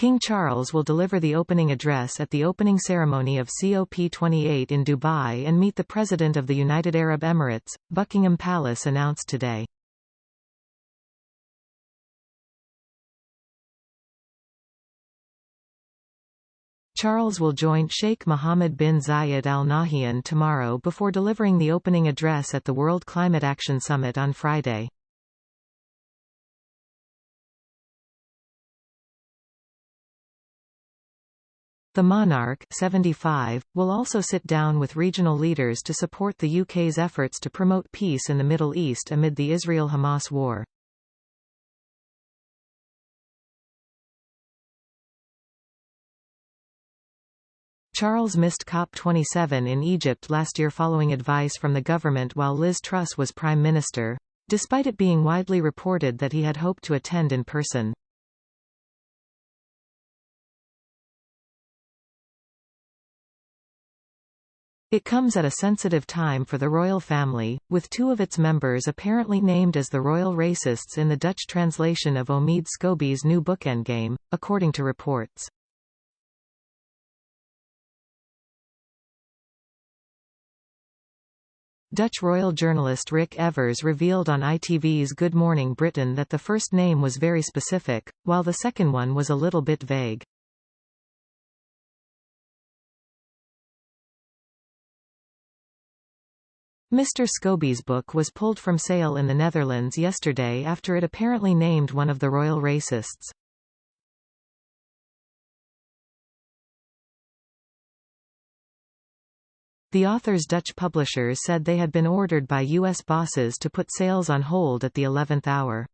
King Charles will deliver the opening address at the opening ceremony of Cop28 in Dubai and meet the President of the United Arab Emirates, Buckingham Palace announced today. Charles will join Sheikh Mohammed bin Zayed Al Nahyan tomorrow before delivering the opening address at the World Climate Action Summit on Friday. The monarch, 75, will also sit down with regional leaders to support the UK's efforts to promote peace in the Middle East amid the Israel-Hamas war. Charles missed Cop27 in Egypt last year following advice from the government while Liz Truss was Prime Minister, despite it being widely reported that he had hoped to attend in person. It comes at a sensitive time for the royal family, with two of its members apparently named as the royal racists in the Dutch translation of Omid Scobie's new book Endgame, according to reports. Dutch royal journalist Rick Evers revealed on ITV's Good Morning Britain that the first name was very specific, while the second one was a little bit vague. Mr. Scobie's book was pulled from sale in the Netherlands yesterday after it apparently named one of the royal racists. The author's Dutch publishers said they had been ordered by U.S. bosses to put sales on hold at the 11th hour.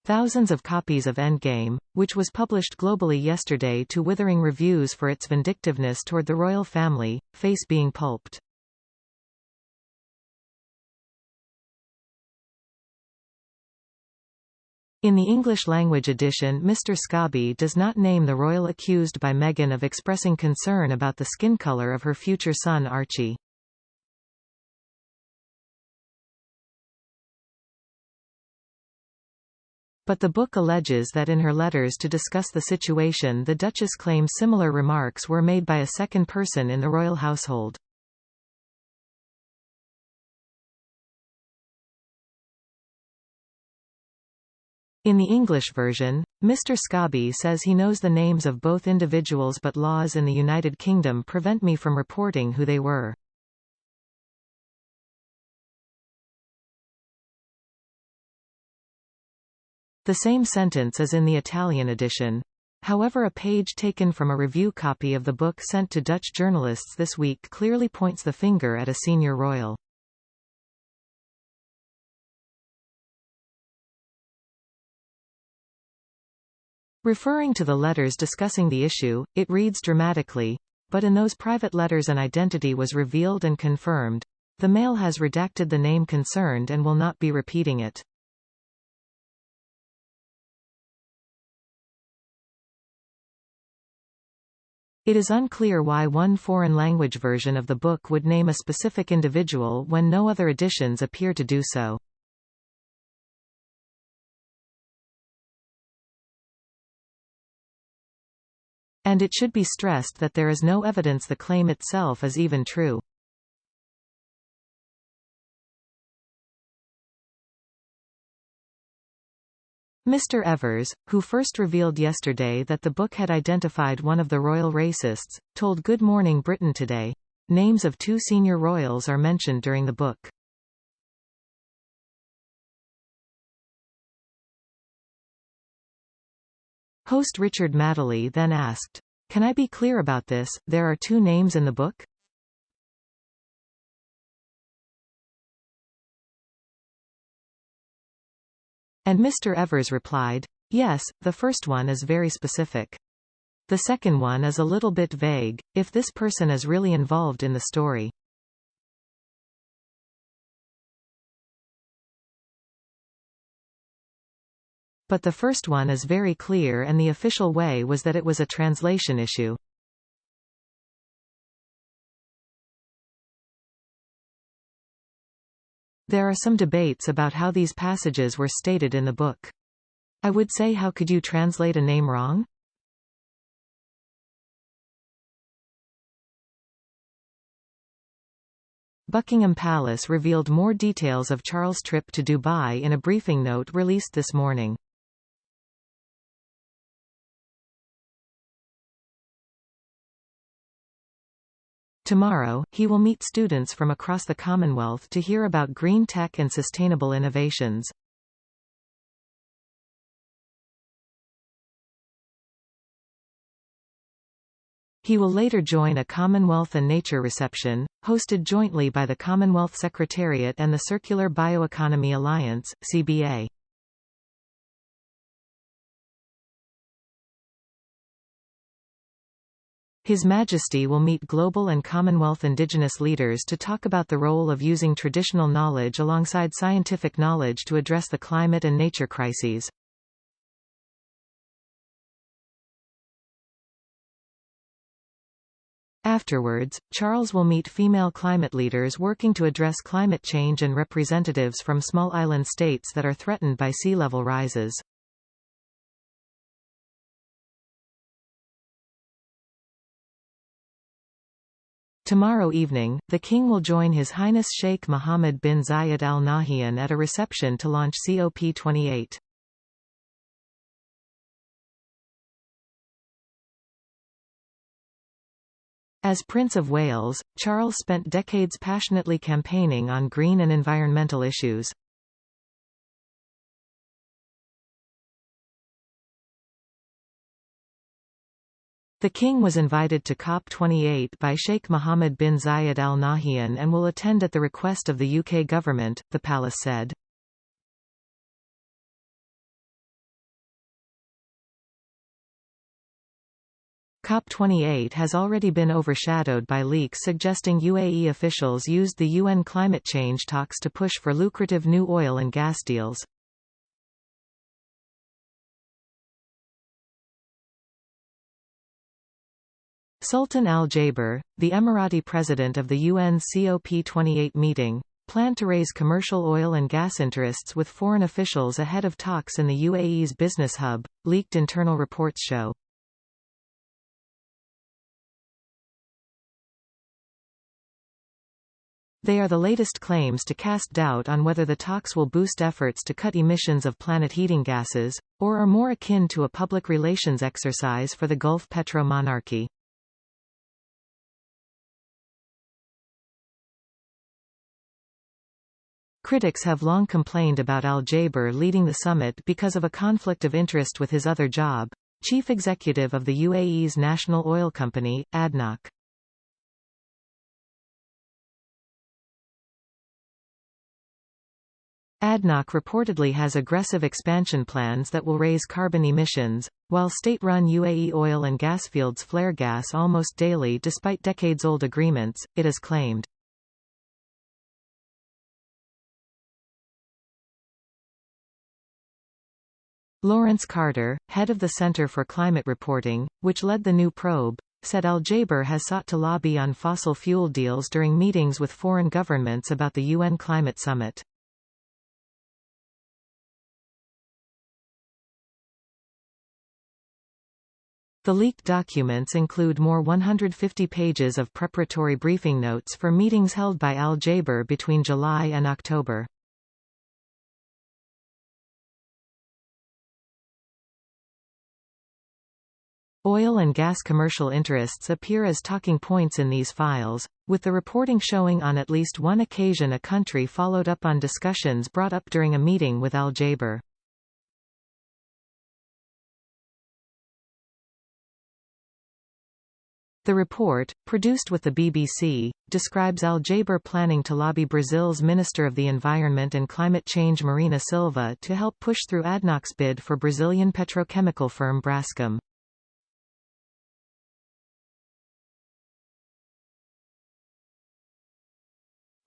Thousands of copies of Endgame, which was published globally yesterday to withering reviews for its vindictiveness toward the royal family, face being pulped. In the English-language edition, Mr. Scobie does not name the royal accused by Meghan of expressing concern about the skin color of her future son Archie. But the book alleges that in her letters to discuss the situation the Duchess claims similar remarks were made by a second person in the royal household. In the English version, Mr. Scobie says he knows the names of both individuals but laws in the United Kingdom prevent me from reporting who they were. The same sentence is in the Italian edition. However, a page taken from a review copy of the book sent to Dutch journalists this week clearly points the finger at a senior royal. Referring to the letters discussing the issue, it reads dramatically, "But in those private letters an identity was revealed and confirmed. The Mail has redacted the name concerned and will not be repeating it." It is unclear why one foreign language version of the book would name a specific individual when no other editions appear to do so. And it should be stressed that there is no evidence the claim itself is even true. Mr. Evers, who first revealed yesterday that the book had identified one of the royal racists, told Good Morning Britain today, "Names of two senior royals are mentioned during the book." Host Richard Madeley then asked, "Can I be clear about this, there are two names in the book?" And Mr. Evers replied, "Yes, the first one is very specific. The second one is a little bit vague, if this person is really involved in the story." But the first one is very clear and the official way was that it was a translation issue. There are some debates about how these passages were stated in the book. I would say, how could you translate a name wrong? Buckingham Palace revealed more details of Charles' trip to Dubai in a briefing note released this morning. Tomorrow, he will meet students from across the Commonwealth to hear about green tech and sustainable innovations. He will later join a Commonwealth and Nature reception, hosted jointly by the Commonwealth Secretariat and the Circular Bioeconomy Alliance, CBA. His Majesty will meet global and Commonwealth Indigenous leaders to talk about the role of using traditional knowledge alongside scientific knowledge to address the climate and nature crises. Afterwards, Charles will meet female climate leaders working to address climate change and representatives from small island states that are threatened by sea level rises. Tomorrow evening, the King will join His Highness Sheikh Mohammed bin Zayed Al Nahyan at a reception to launch Cop28. As Prince of Wales, Charles spent decades passionately campaigning on green and environmental issues. The King was invited to Cop28 by Sheikh Mohammed bin Zayed Al Nahyan and will attend at the request of the UK government, the palace said. Cop28 has already been overshadowed by leaks suggesting UAE officials used the UN climate change talks to push for lucrative new oil and gas deals. Sultan Al Jaber, the Emirati president of the UN's COP28 meeting, planned to raise commercial oil and gas interests with foreign officials ahead of talks in the UAE's business hub, leaked internal reports show. They are the latest claims to cast doubt on whether the talks will boost efforts to cut emissions of planet heating gases, or are more akin to a public relations exercise for the Gulf petro-monarchy. Critics have long complained about Al Jaber leading the summit because of a conflict of interest with his other job, chief executive of the UAE's national oil company, ADNOC. ADNOC reportedly has aggressive expansion plans that will raise carbon emissions, while state-run UAE oil and gas fields flare gas almost daily despite decades-old agreements, it is claimed. Lawrence Carter, head of the Center for Climate Reporting, which led the new probe, said Al Jaber has sought to lobby on fossil fuel deals during meetings with foreign governments about the UN Climate Summit. The leaked documents include more 150 pages of preparatory briefing notes for meetings held by Al Jaber between July and October. Oil and gas commercial interests appear as talking points in these files, with the reporting showing on at least one occasion a country followed up on discussions brought up during a meeting with Al Jaber. The report, produced with the BBC, describes Al Jaber planning to lobby Brazil's Minister of the Environment and Climate Change Marina Silva to help push through ADNOC's bid for Brazilian petrochemical firm Braskem.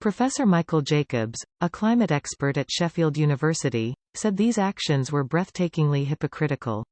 Professor Michael Jacobs, a climate expert at Sheffield University, said these actions were breathtakingly hypocritical.